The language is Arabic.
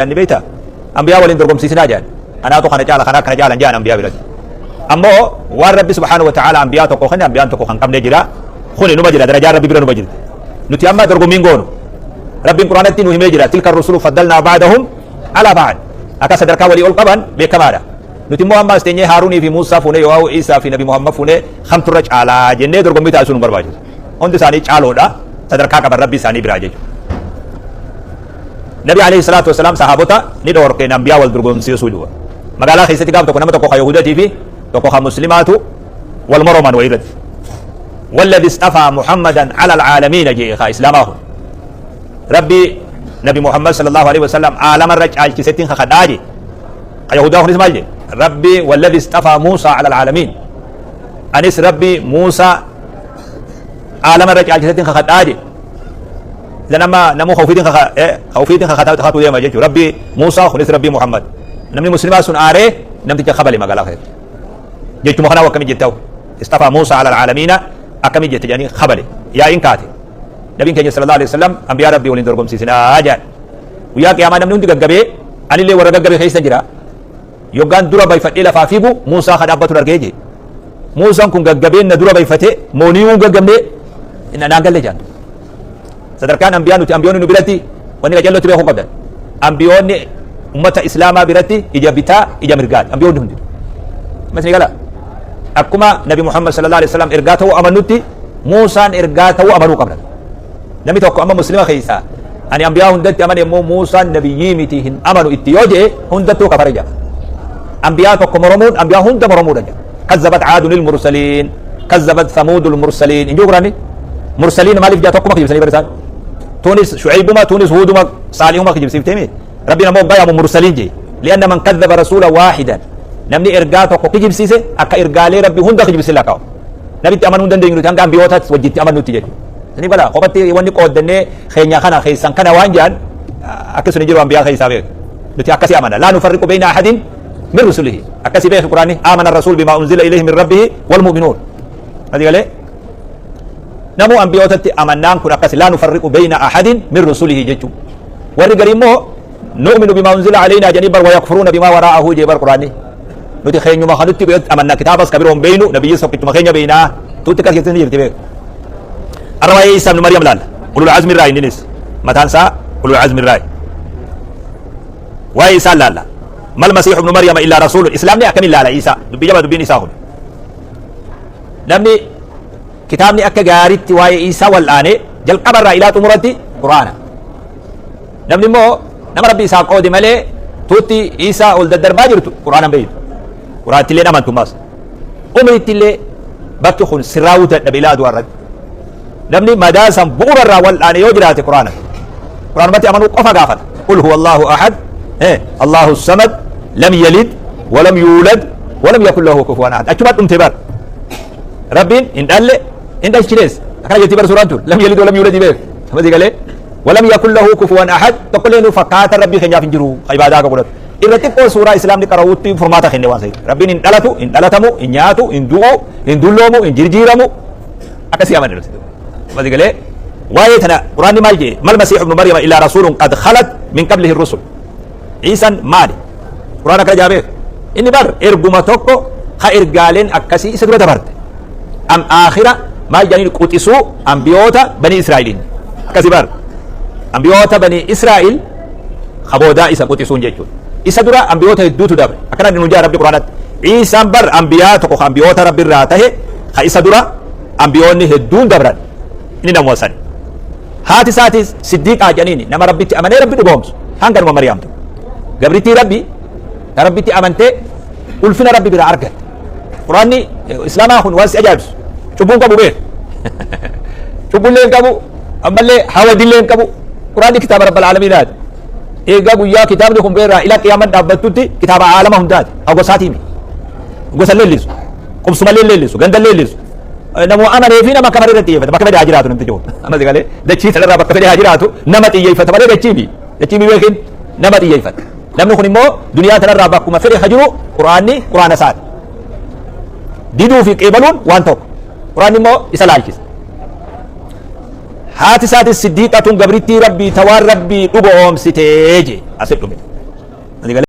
يعني بيتا أنبياء ولين درقم سيسنا جان أنا أتو خنا جالا جان أنبياء بلاد أمو وار ربي سبحانه وتعالى أنبياء تقو خنا أنبياء تقو خن كم نجرا خوني نبجرا درجات ربي بلا نبجرا نتي أما درقمين قولوا ربي القرآن التين وهمجرا تلك الرسل فضلنا بعضهم على بعض أكاس دركا ولي القبن بكمارا نتي محمد استني هاروني في موسى فوني أو عيسى في نبي محمد فوني خم ترج على جنة درقم بيتا سنو برباجي هون تساني چالو دا تدركا كبر ربي ساني براجي نبي عليه الصلاة والسلام صحابته ندور كي نبيا والدرقم سيسولوا مقالا خيستي قاب تكو نما تكو يهودا تي في تكو مسلمات والمرمان ويرد والذي اصطفى محمدا على العالمين جي إسلامه ربي نبي محمد صلى الله عليه وسلم عالم الرجال كيستين خداجي يهودا هو اسمه ربي والذي اصطفى موسى على العالمين أنس ربي موسى عالم الرجال كيستين خداجي لما نمو خوفيتين خاتو ديما جيتو ربي موسى خلص ربي محمد نمني مسلمات سن آره نمتي خبلي مقالا خير جيتو مخنا وكمي جيتو اصطفى موسى على العالمين أكمي جيت يعني خبلي يا إن كاتي نبي كي صلى الله عليه وسلم أنبياء ربي ولين درقم سيسنا آجان ويا قياما نمني ندي غغبي أني اللي ورا غغبي خيس جرا يوغان درا باي فتي لفافيبو موسى خدابتو درجي موسى كون غغبي ندرا باي فتي مونيو غغمني إن أنا قال جان sadarkaan ambiyoonni nu biratti wanni qajeellotti beekuu qabdan ambiyoonni ummata islaamaa biratti ija bitaa ija mirgaati ambiyoonni hundi masni gala akkuma nabi muhammad sallallahu alaihi wasallam ergaa ta'uu amanutti muusaan ergaa ta'uu amanuu qabdan namni tokko amma muslima keeysa ani ambiyaa hundatti amane immoo muusaan nabiyyii miti hin amanu itti yoo jee hundattuu kafare jaa ambiyaa tokko moromuun ambiyaa hunda moromuudha jaa kazzabat caadun ilmursaliin kazzabat thamuudu ilmursaliin injuu quraanni mursaliin maaliif jaa tokkuma kijibsanii barisaan تونس شعيبما تونس هودما صالحما كجيب سيفتمي ربنا مو بايا مرسلين جي لان من كذب رسولا واحدا نمني ارغاتو كو كجيب سيسه اكا ارغالي ربي هوندا كجيب سيلاكاو نبي تامن هوندا دينو تانغام بيوتا وجيت امنو تيجي سني بلا خوبتي وني قودني خينيا خنا خيسان كنا وانجان اكسو نجيرو انبياء خيسابي نتي اكسي امنا لا نفرق بين احد من رسله اكسي به القران امن الرسول بما انزل اليه من ربه والمؤمنون هذه قال نمو أنبياء أمنان كن أكس لا نفرق بين أحد من رسله جتو ورقريمو نؤمن بما أنزل علينا جنبا ويكفرون بما وراءه جبر قرآني نتي خينيو ما خلطي بيت أمنا كتابس كبيرهم بينو نبي يسوع كتما خينيا بينا توتي كركتين يرتبه الرواية عيسى بن مريم لال أولو العزم الرأي ننس متان سا أولو العزم الرأي وعيسى لال ما المسيح ابن مريم إلا رسول الإسلام لي أكمل لا عيسى دبي جبا دبي نساهم نمني كتابني أكا غاريتي واي إيسا والآني جل قبر إلى تمرتي قرآنا نمني مو نم ربي إيسا قودي ملي توتي إيسا ولد الدربا جرتو قرآنا بيت قرآن تلي نمان تماس أمري تلي بكتخون سراوتا نبيلا دوارد نمني مداسا بغر الرا والآني يوجراتي قرآنا قرآن باتي أمنو قفا قافت قل هو الله أحد الله الصمد لم يلد ولم يولد ولم يكن له كفوا أحد أكتبت امتبار ربين إن قال إن دايشليس أكاد يتبر سورة لم يلد ولم يولد به ما دي قال ولم يكن له كفوا أحد تقول إنه فكات ربي خنجا فنجرو عبادة قبلت إذا تقول سورة إسلام دي كراوتي فرماتا خنجا وانسي ربين إن دلتو إن دلتمو إن ياتو إن دوو إن دلومو إن جرجيرمو أكسي أمان رسول ما دي قال وايتنا قرآن مالجي ما المسيح ابن مريم إلا رسول قد خلت من قبله الرسل عيسى مالي قرآن كجابه إني بر إرقما توكو خا إرقالين أكسي سدرة برد أم آخرة ما جاني قطسو أنبيوتا بني إسرائيل كسبار أنبيوتا بني إسرائيل خبودا إسا قطسون جيجون إسا درا أنبيوتا يدوتو دابر أكنا ننجا ربي قرآنات إيسا بر أنبياتا قو أنبيوتا ربي راته خا إسا درا أنبيوني هدون دابران إني نموسان هاتي ساتي صديق آجانيني نما ربي تي أمني ربي دقومس هنگر مريم تو قبرتي ربي تي أمنتي ألفنا ربي برا أرقل قرآني إسلاما خون واسي أجابس cubbuun qabu beek cubbulleen qabu ammallee hawadilleen qabu quraanni kitaaba rabbal aalamiinaati eegaa guyyaa kitaabni kun beerraa ila qiyaaman dhaabbattutti kitaaba aalama hundaati gosaatiimi gosa leellisu qubsuma leellisu ganda leellisu namoo amanee fi nama akka malee irratti xiyyeeffata bakka fedhe haa jiraatu namti jiru ammas galee dachii sanarraa bakka fedhe haa jiraatu nama xiyyeeffata malee dachiimi beekin nama xiyyeeffata namni kun immoo duniyaa tanarraa bakkuma fedhe haa jiru quraanni quraana isaati diduu fi qeebaluun waan tokko قرآن مو إسلالكيس haati isaati siddiiqatun gabrittii rabbii tawaan rabbii dhugoomsitee je asit dhume